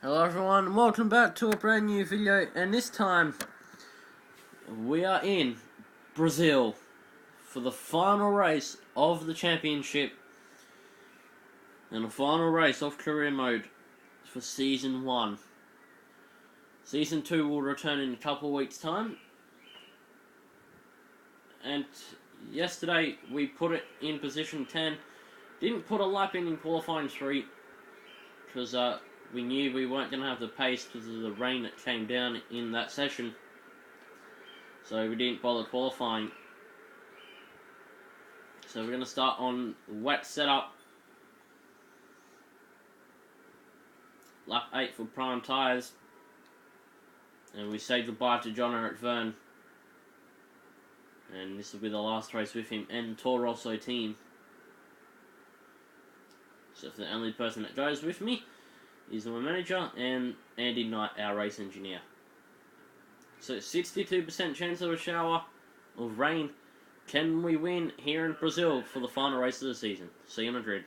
Hello everyone and welcome back to a brand new video, and this time we are in Brazil for the final race of the championship and the final race of career mode for Season 1. Season 2 will return in a couple of weeks time, and yesterday we put it in position 10. Didn't put a lap in qualifying 3 because we knew we weren't going to have the pace because of the rain that came down in that session. So we didn't bother qualifying. So we're going to start on wet setup. Lap 8 for prime tyres. And we say goodbye to John Eric Verne. And this will be the last race with him and the Toro Rosso team. So the only person that goes with me is my manager and Andy Knight, our race engineer. So 62% chance of a shower of rain. Can we win here in Brazil for the final race of the season? See you in Madrid.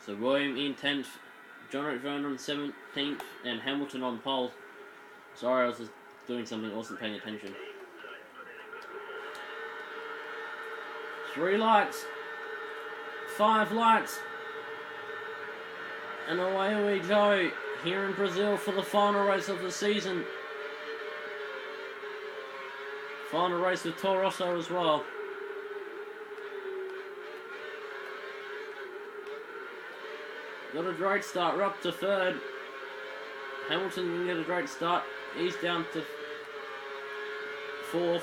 So William in 10th, John Eric Verne on 17th, and Hamilton on pole. Sorry, I was just doing something, I wasn't paying attention. 3 lights, 5 lights, and away we go here in Brazil for the final race of the season. Final race with Toro Rosso as well. Got a great start, we're up to 3rd. Hamilton can get a great start. He's down to 4th.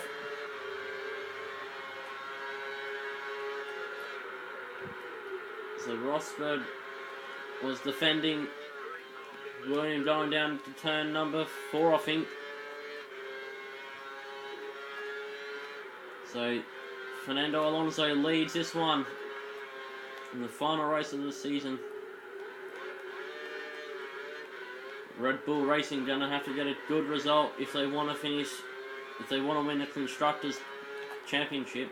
So Rosberg was defending. William going down to turn number 4, I think. So Fernando Alonso leads this one in the final race of the season. Red Bull Racing gonna have to get a good result if they want to finish, if they want to win the Constructors' Championship.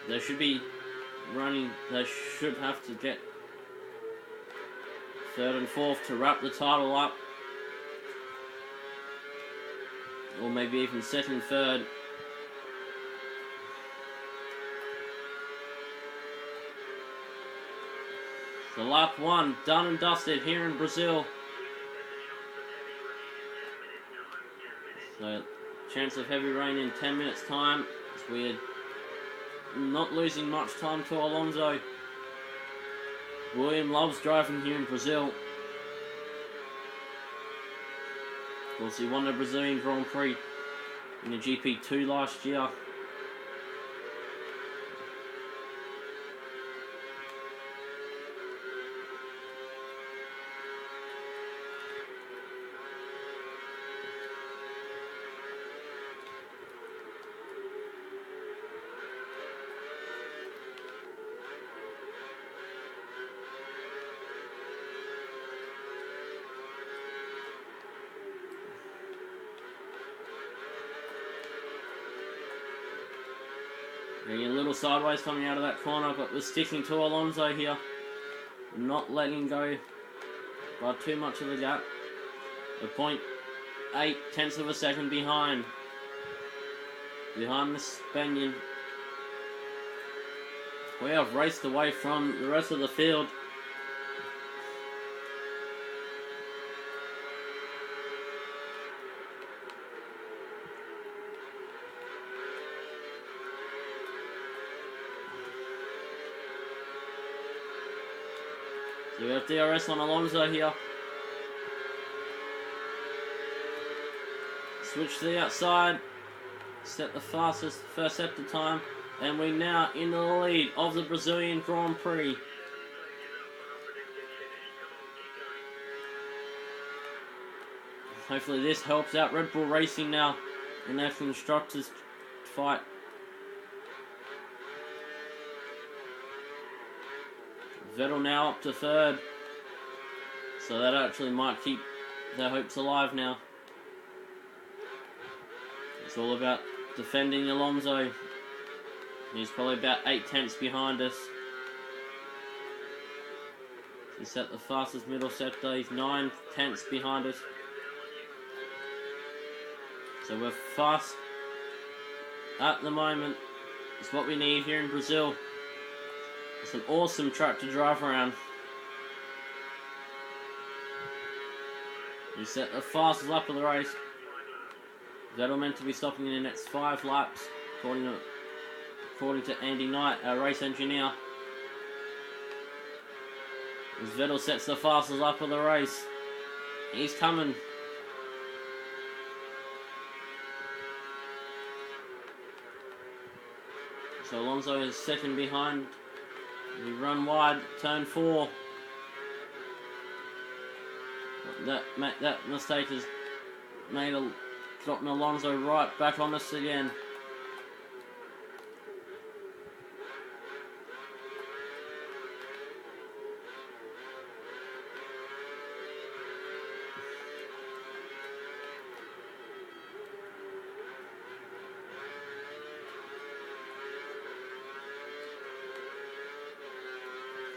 They should be running, they should have to get 3rd and 4th to wrap the title up. Or maybe even 2nd, 3rd. So lap 1 done and dusted here in Brazil. So chance of heavy rain in 10 minutes time. It's weird. Not losing much time to Alonso. William loves driving here in Brazil. Of course, he won the Brazilian Grand Prix in the GP2 last year. Getting a little sideways coming out of that corner, but we're sticking to Alonso here. Not letting go by too much of a gap. A 0.8 tenths of a second behind the Spaniard. We have raced away from the rest of the field. So we have DRS on Alonso here. Switch to the outside. Set the fastest first sector time. And we're now in the lead of the Brazilian Grand Prix. Hopefully this helps out Red Bull Racing now in their constructors fight. Vettel now up to third. So that actually might keep their hopes alive now. It's all about defending Alonso. He's probably about 8 tenths behind us. He set the fastest middle sector. He's 9 tenths behind us. So we're fast at the moment. It's what we need here in Brazil. It's an awesome track to drive around. He set the fastest lap of the race. Vettel meant to be stopping in the next 5 laps, according to Andy Knight, our race engineer. As Vettel sets the fastest lap of the race, he's coming. So Alonso is second behind. We run wide, turn 4. That mistake has gotten Alonso right back on us again.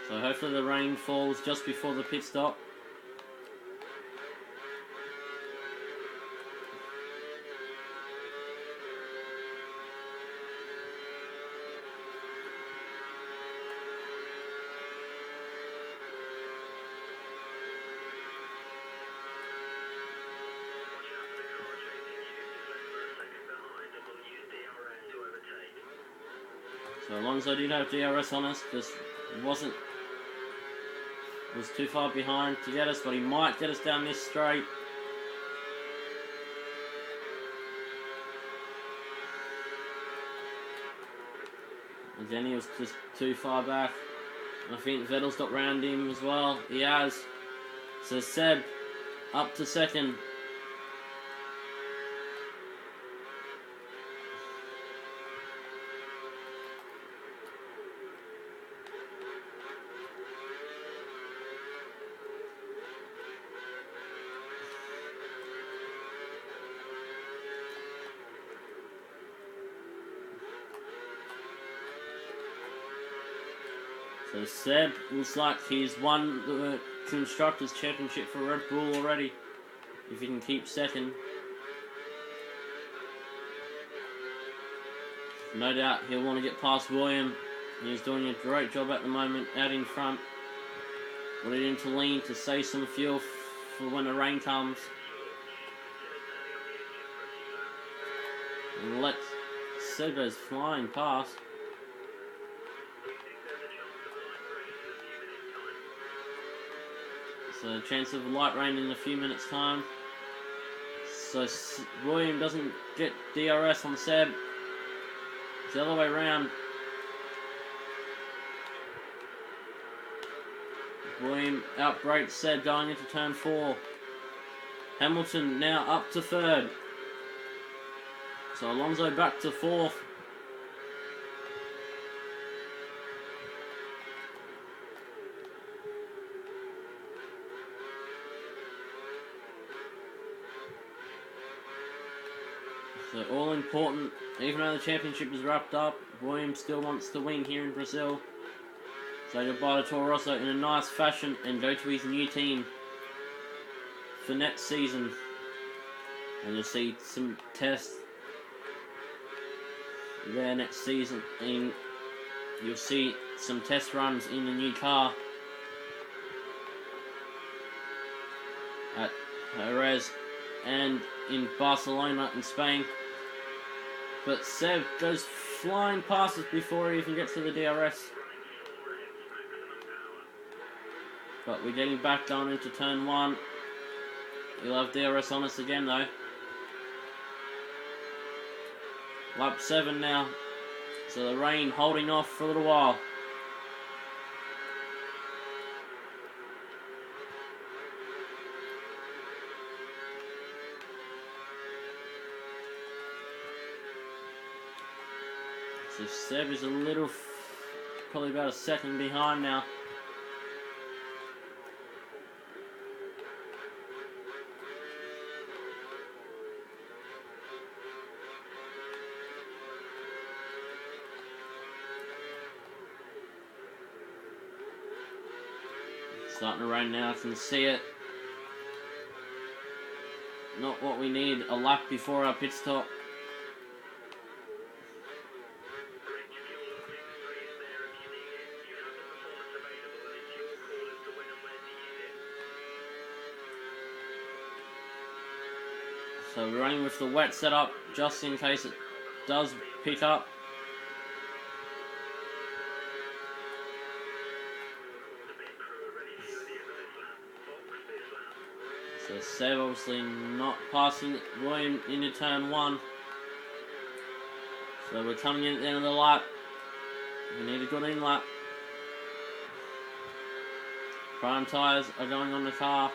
So hopefully the rain falls just before the pit stop. So Alonso did have DRS on us, just was too far behind to get us, but he might get us down this straight. Again, he was just too far back. I think Vettel's got round him as well. He has. So Seb up to second. So Seb looks like he's won the Constructors' Championship for Red Bull already, if he can keep second. No doubt he'll want to get past William. He's doing a great job at the moment out in front. Wanted him to lean to save some fuel for when the rain comes. And let Seb goes flying past. So a chance of light rain in a few minutes time. So William doesn't get DRS on Seb. It's the other way around. William outbrakes Seb going into turn 4. Hamilton now up to third. So Alonso back to 4th. So all important, even though the championship is wrapped up, Williams still wants to win here in Brazil. So goodbye to Toro Rosso in a nice fashion and go to his new team for next season. And you'll see some tests there next season, and you'll see some test runs in the new car at Jerez and in Barcelona in Spain. But Seb goes flying past us before he even gets to the DRS. But we're getting back down into turn 1. He'll have DRS on us again though. Lap 7 now. So the rain holding off for a little while. So Seb is a little, probably about a second behind now. Starting to rain now, I can see it. Not what we need, a lap before our pit stop. So we're running with the wet setup, just in case it does pick up. So Seb obviously not passing William into turn 1. So we're coming in at the end of the lap. We need a good in lap. Prime tyres are going on the car.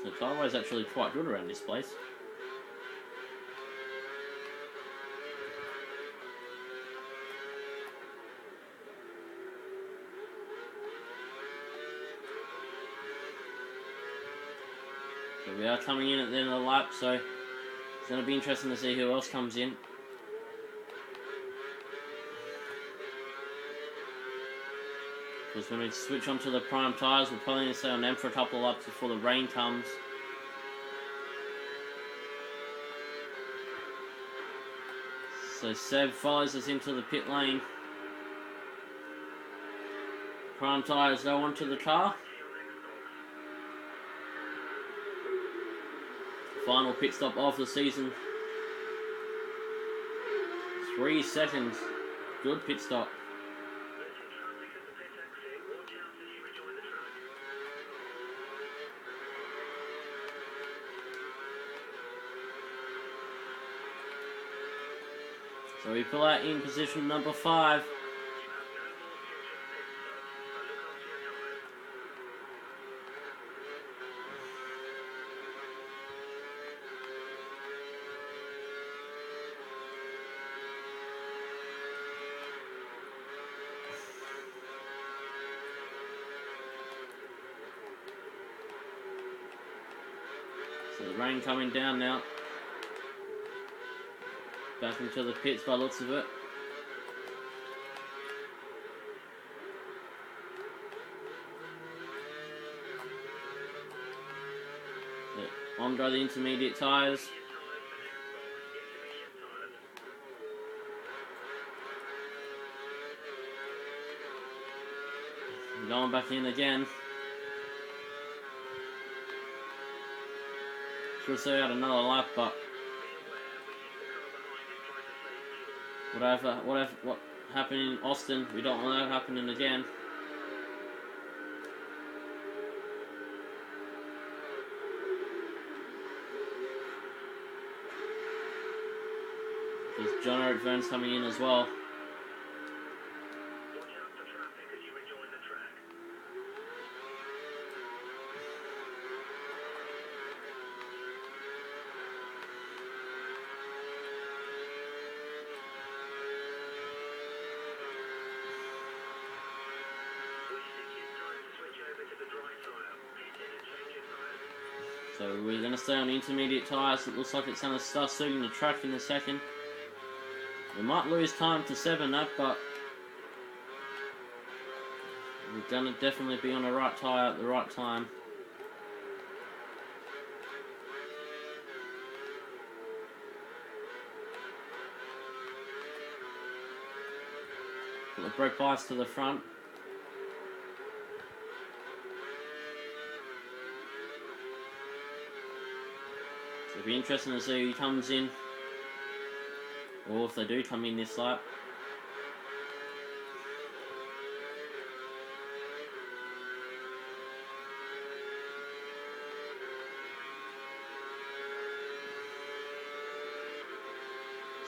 The tyre is actually quite good around this place. So we are coming in at the end of the lap, so it's going to be interesting to see who else comes in. Because when we switch onto the prime tyres, we're probably going to stay on them for a couple of laps before the rain comes. So Seb follows us into the pit lane. Prime tyres go onto the car. Final pit stop of the season. 3 seconds. Good pit stop. So we pull out in position number 5. So the rain coming down now. Back into the pits by looks of it. On go the intermediate tyres. Going back in again. Should have set out another lap, but what happened in Austin, we don't want that happening again. There's John Eric Burns coming in as well. So we're going to stay on the intermediate tyres. It looks like it's going to start suiting the track in a second. We might lose time to 7 that, but we're going to definitely be on the right tyre at the right time. Put the brake bias to the front. So it'll be interesting to see who comes in, or if they do come in this lap.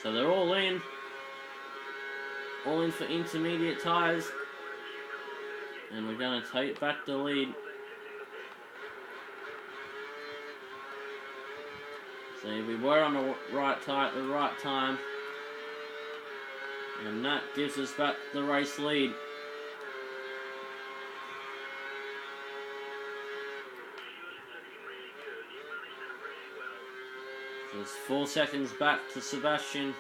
So they're all in for intermediate tyres, and we're going to take back the lead. So we were on the right tyre at the right time, and that gives us back the race lead. So it's 4 seconds back to Sebastian.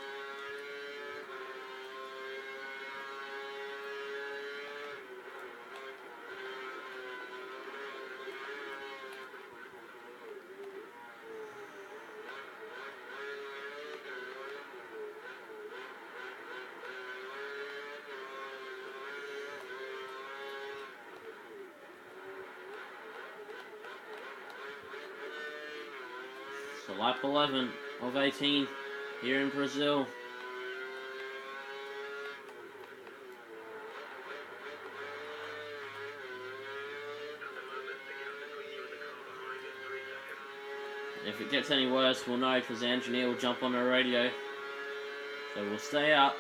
So lap 11 of 18 here in Brazil. If it gets any worse, we'll know because the engineer will jump on the radio. So we'll stay up.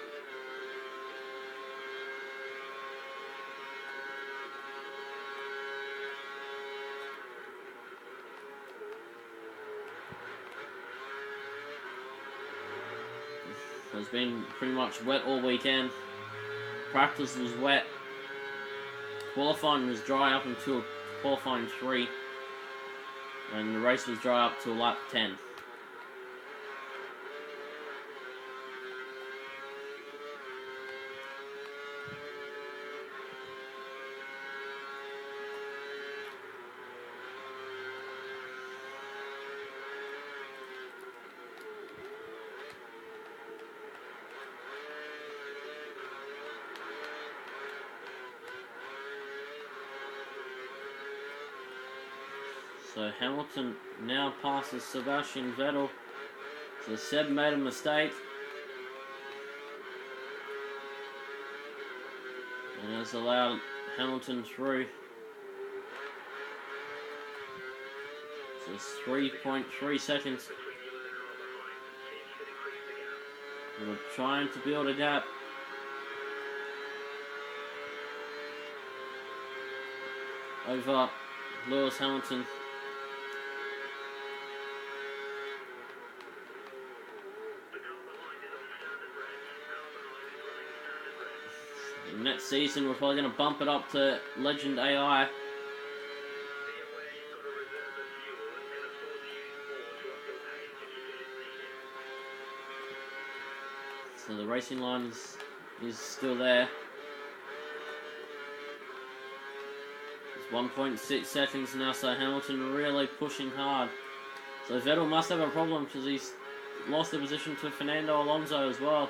It's been pretty much wet all weekend. Practice was wet. Qualifying was dry up until qualifying 3. And the race was dry up till lap 10. So Hamilton now passes Sebastian Vettel. So Seb made a mistake. And has allowed Hamilton through. So it's 3.3 seconds. We're trying to build a gap. Over Lewis Hamilton. Next season, we're probably going to bump it up to Legend AI. So the racing line is still there. It's 1.6 seconds now, so Hamilton really pushing hard. So Vettel must have a problem because he's lost the position to Fernando Alonso as well.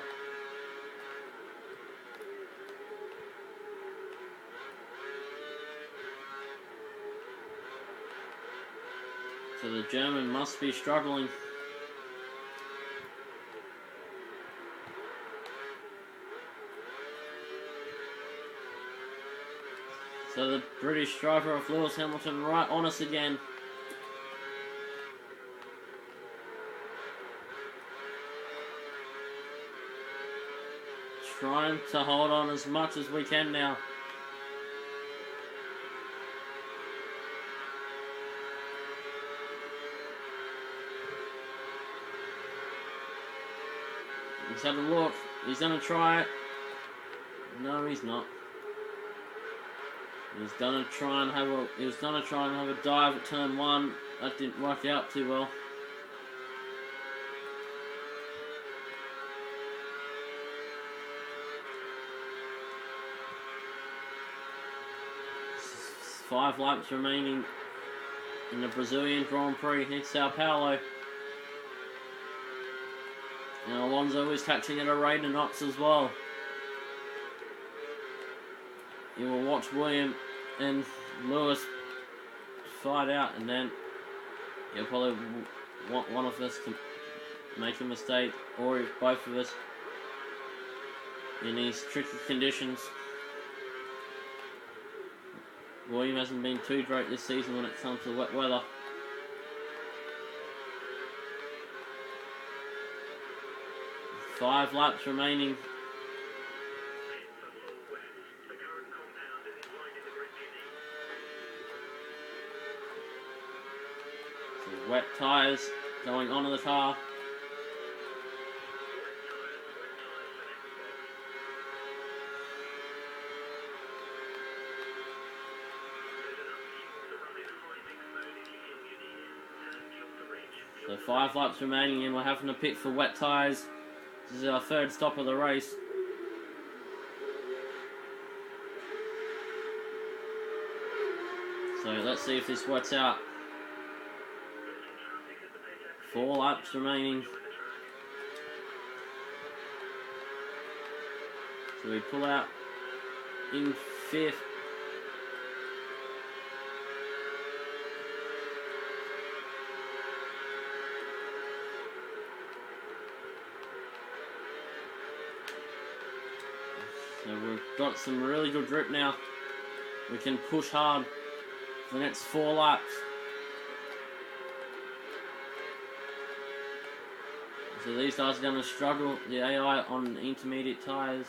So the German must be struggling. So the British driver of Lewis Hamilton right on us again. Trying to hold on as much as we can now. Let's have a look. He's gonna try it. No, he's not. He was gonna try and have a dive at turn 1. That didn't work out too well. Five laps remaining in the Brazilian Grand Prix in Sao Paulo. And Alonso is catching at a rate of knots as well. You will watch William and Lewis fight out, and then you'll probably want one of us to make a mistake, or if both of us in these tricky conditions. William hasn't been too great this season when it comes to wet weather. 5 laps remaining. So wet tyres going onto the car. So 5 laps remaining and we're having to pit for wet tyres. This is our third stop of the race. So let's see if this works out. 4 laps remaining. So we pull out in 5th. So we've got some really good grip now. We can push hard for the next 4 laps. So these guys are going to struggle, the AI on intermediate tyres.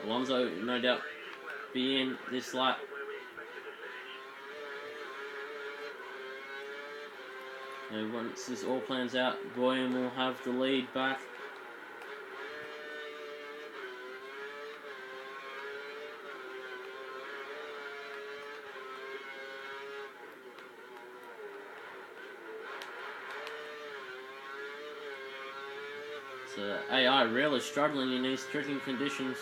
Alonso, no doubt, be in this lap. So once this all plans out, William will have the lead back. So AI really struggling in these tricky conditions.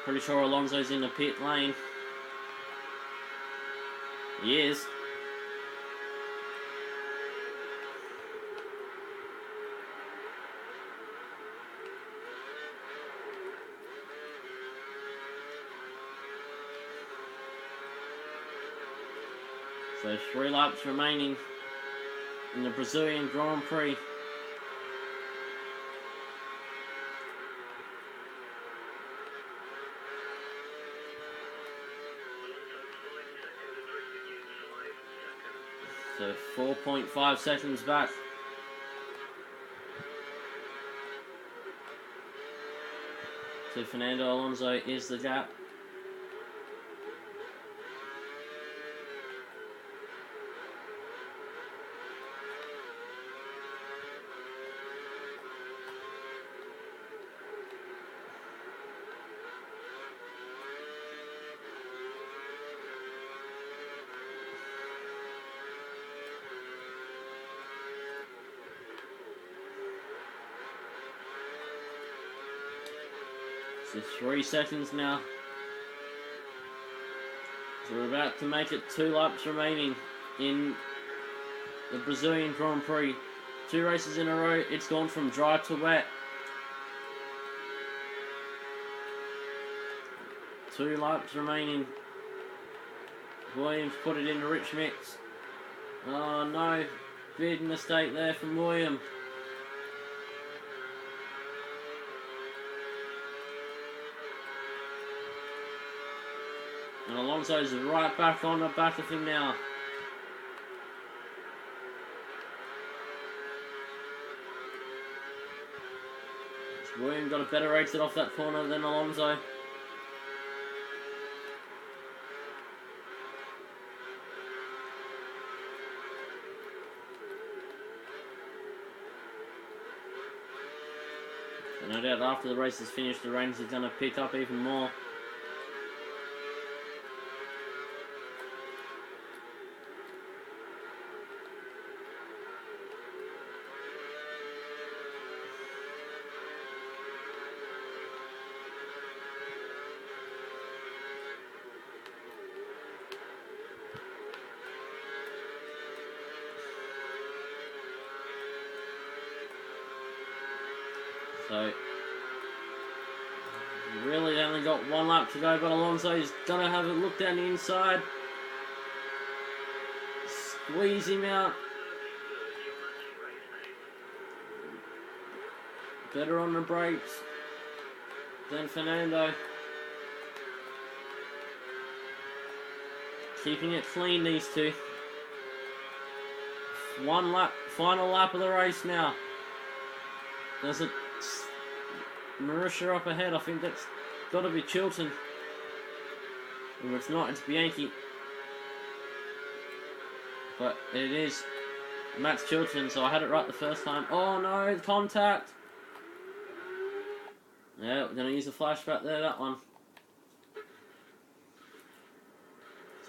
Pretty sure Alonso's in the pit lane. He is. So 3 laps remaining in the Brazilian Grand Prix. So 4.5 seconds back. So Fernando Alonso is the gap. So 3 seconds now. So we're about to make it 2 laps remaining in the Brazilian Grand Prix. 2 races in a row, it's gone from dry to wet. 2 laps remaining. Williams put it in the rich mix. Oh no, big mistake there from William. And Alonso's right back on the back of him now. William got a better exit off that corner than Alonso. So no doubt after the race is finished, the rains are going to pick up even more. So, really only got 1 lap to go, but Alonso's gonna have a look down the inside. Squeeze him out. Better on the brakes than Fernando. Keeping it clean, these two. one lap, final lap of the race now. There's a Marussia up ahead. I think that's got to be Chilton. If it's not, it's Bianchi. But it is Max Chilton, so I had it right the first time. Oh no, contact! Yeah, we're going to use a flashback there, that one.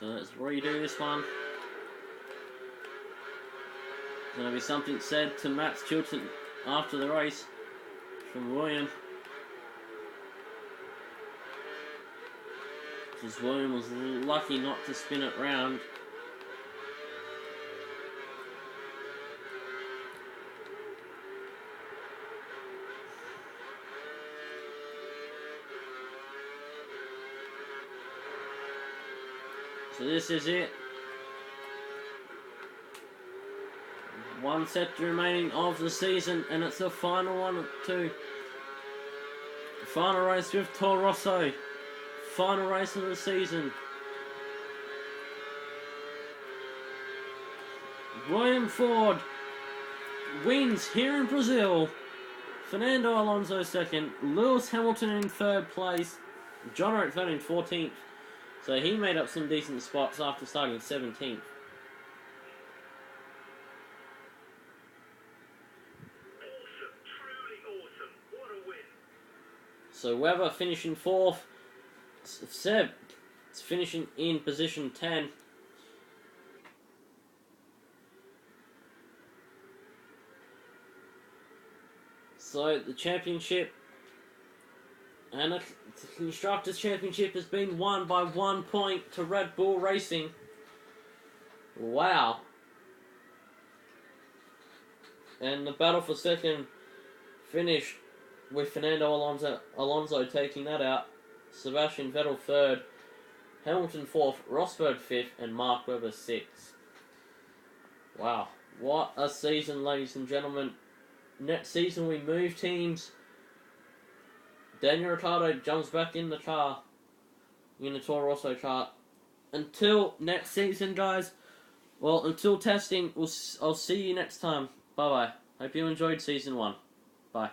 So let's redo this one. There's going to be something said to Max Chilton after the race from William. Because William was lucky not to spin it round. So this is it. One set remaining of the season, and it's the final one too. Final race with Toro Rosso. Final race of the season. William Ford wins here in Brazil. Fernando Alonso second. Lewis Hamilton in third place. John O'Rourke in 14th. So he made up some decent spots after starting 17th. Awesome, truly awesome. What a win. So Webber finishing 4th. Seb is finishing in position 10. So the championship and the Constructors' Championship has been won by 1 point to Red Bull Racing. Wow. And the battle for second finished with Fernando Alonso taking that out. Sebastian Vettel third, Hamilton fourth, Rosberg fifth, and Mark Webber sixth. Wow. What a season, ladies and gentlemen. Next season we move teams. Daniel Ricciardo jumps back in the car, in the Toro Rosso car. Until next season, guys. Well, until testing, I'll see you next time. Bye-bye. Hope you enjoyed season 1. Bye.